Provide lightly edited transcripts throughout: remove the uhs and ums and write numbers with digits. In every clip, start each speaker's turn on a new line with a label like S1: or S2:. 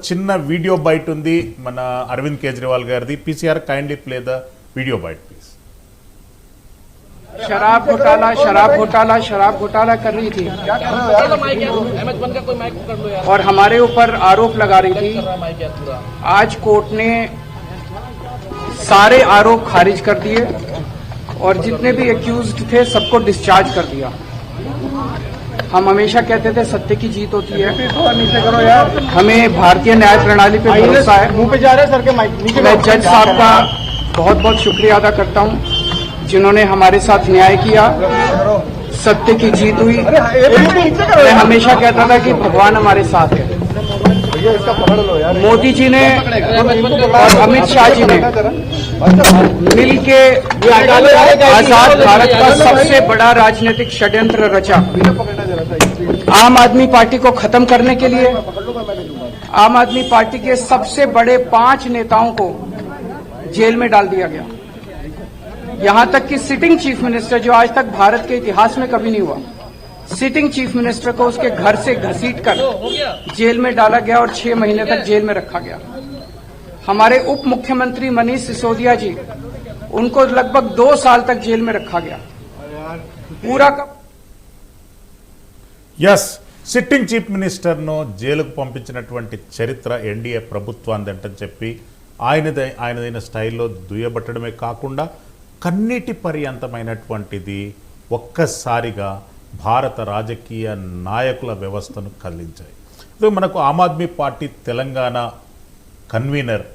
S1: చిన్న video byte ఉంది మన అరవింద్ కేజ్రీవాల్ గారిది. PCR kindly play the video byte please.
S2: शराब घोटाला कर रही थी और हमारे ऊपर आरोप लगा रही थी। आज कोर्ट ने सारे आरोप खारिज कर दिए और जितने भी एक्यूज्ड थे सबको डिस्चार्ज कर दिया। हम हमेशा कहते थे सत्य की जीत होती है, हमें भारतीय न्याय प्रणाली पे भरोसा है। मैं जज साहब का बहुत बहुत शुक्रिया अदा करता हूं जिन्होंने हमारे साथ न्याय किया, सत्य की जीत हुई। मैं हमेशा कहता था कि भगवान हमारे साथ है। मोदी जी ने और अमित शाह जी ने मिलके आजाद भारत का सबसे बड़ा राजनीतिक षड्यंत्र रचा। आम आदमी पार्टी को खत्म करने के लिए आम आदमी पार्टी के सबसे बड़े 5 नेताओं को जेल में डाल दिया गया। यहां तक कि सिटिंग चीफ मिनिस्टर, जो आज तक भारत के इतिहास में कभी नहीं हुआ, सिटिंग चीफ मिनिस्टर को उसके घर से घसीटकर जेल में डाला गया और 6 महीने तक जेल में रखा गया। हमारे उप मुख्यमंत्री मनीष सिसोदिया जी, उनको लगभग 2 साल तक जेल में रखा गया। पूरा
S1: यस, సిట్టింగ్ చీఫ్ మినిస్టర్ను జైలుకు పంపించినటువంటి చరిత్ర ఎన్డీఏ ప్రభుత్వాందంటని చెప్పి ఆయనదైన స్టైల్లో దుయ్యబట్టడమే కాకుండా కన్నీటి పర్యంతమైనటువంటిది ఒక్కసారిగా భారత రాజకీయ నాయకుల వ్యవస్థను కదిలించాయి. మనకు ఆమ్ ఆద్మీ పార్టీ తెలంగాణ కన్వీనర్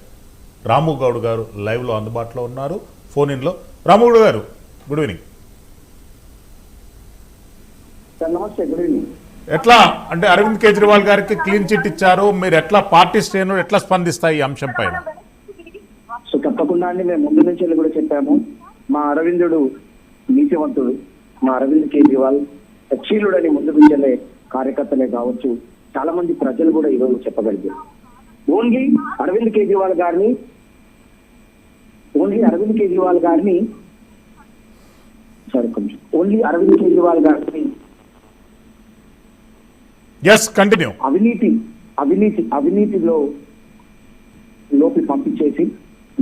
S1: రాముగౌడ్ గారు లైవ్లో అందుబాటులో ఉన్నారు, ఫోన్ ఇన్లో. రాముగౌడ్ గారు, గుడ్ ఈవినింగ్.
S3: నమస్తే, గుడ్ ఈవినింగ్.
S1: ఎట్లా అంటే అరవింద్ కేజ్రీవాల్ గారికి క్లీన్ చిట్ ఇచ్చారు, మీరు ఎట్లా పార్టీ శ్రేణులు ఎట్లా స్పందిస్తాయి ఈ అంశం పైన?
S3: సో తప్పకుండా అండి, మేము ముందు నుంచి కూడా చెప్పాము, మా అరవిందుడు నీతివంతుడు, మా అరవింద్ కేజ్రీవాల్ చీలుడని ముందు నుంచే కార్యకర్తలే కావచ్చు, చాలా మంది ప్రజలు కూడా ఈరోజు చెప్పగలిగారు. ఓన్లీ అరవింద్ కేజ్రీవాల్ గారిని
S1: yes కంటిన్యూ
S3: అవినీతిలో లోపి పంపించేసి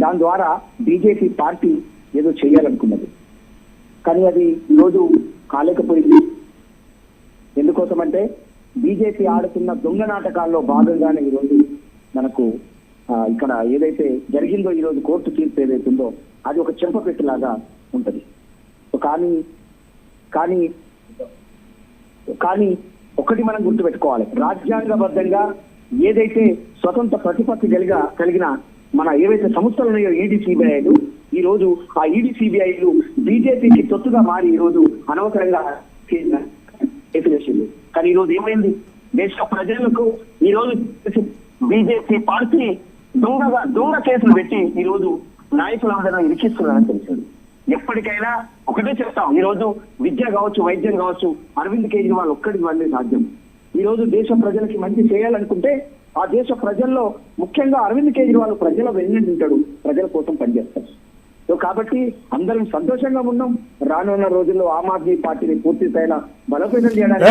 S3: దాని ద్వారా బీజేపీ పార్టీ ఏదో చేయాలనుకున్నది, కానీ అది ఈరోజు కాలేకపోయింది. ఎందుకోసమంటే బీజేపీ ఆడుతున్న దొంగ నాటకాల్లో భాగంగానే ఈరోజు మనకు ఇక్కడ ఏదైతే జరిగిందో, ఈరోజు కోర్టు తీర్పు ఏదైతుందో అది ఒక చెంపపెట్టులాగా ఉంటది. కానీ ఒకటి మనం గుర్తుపెట్టుకోవాలి, రాజ్యాంగబద్ధంగా ఏదైతే స్వతంత్ర ప్రతిపత్తి కలిగిన మన ఏవైతే సంస్థలు ఉన్నాయో ఈడీ, సిబిఐలు, ఈ రోజు ఆ ఈడీ, సిబిఐలు బీజేపీకి తొత్తుగా మారి ఈ రోజు అనవసరంగా చేసింది. కానీ ఈ రోజు ఏమైంది, దేశ ప్రజలకు ఈ రోజు బీజేపీ పార్టీ దొంగ కేసులు పెట్టి ఈ రోజు నాయకులందరూ ఇరికిస్తున్నారని తెలిసింది. ఎప్పటికైనా ఒకటే చెప్తాం, ఈ రోజు విద్య కావచ్చు, వైద్యం కావచ్చు, అరవింద్ కేజ్రీవాల్ ఒక్కడికి వల్లే సాధ్యం. ఈ రోజు దేశ ప్రజలకి మంచి చేయాలనుకుంటే ఆ దేశ ప్రజల్లో ముఖ్యంగా అరవింద్ కేజ్రీవాల్ ప్రజల వెన్నంటి ఉంటాడు, ప్రజల కోసం పనిచేస్తాడు. సో కాబట్టి అందరం సంతోషంగా ఉన్నాం. రానున్న రోజుల్లో ఆమ్ ఆద్మీ పార్టీని పూర్తి స్థాయిలో బలోపేతం చేయడానికి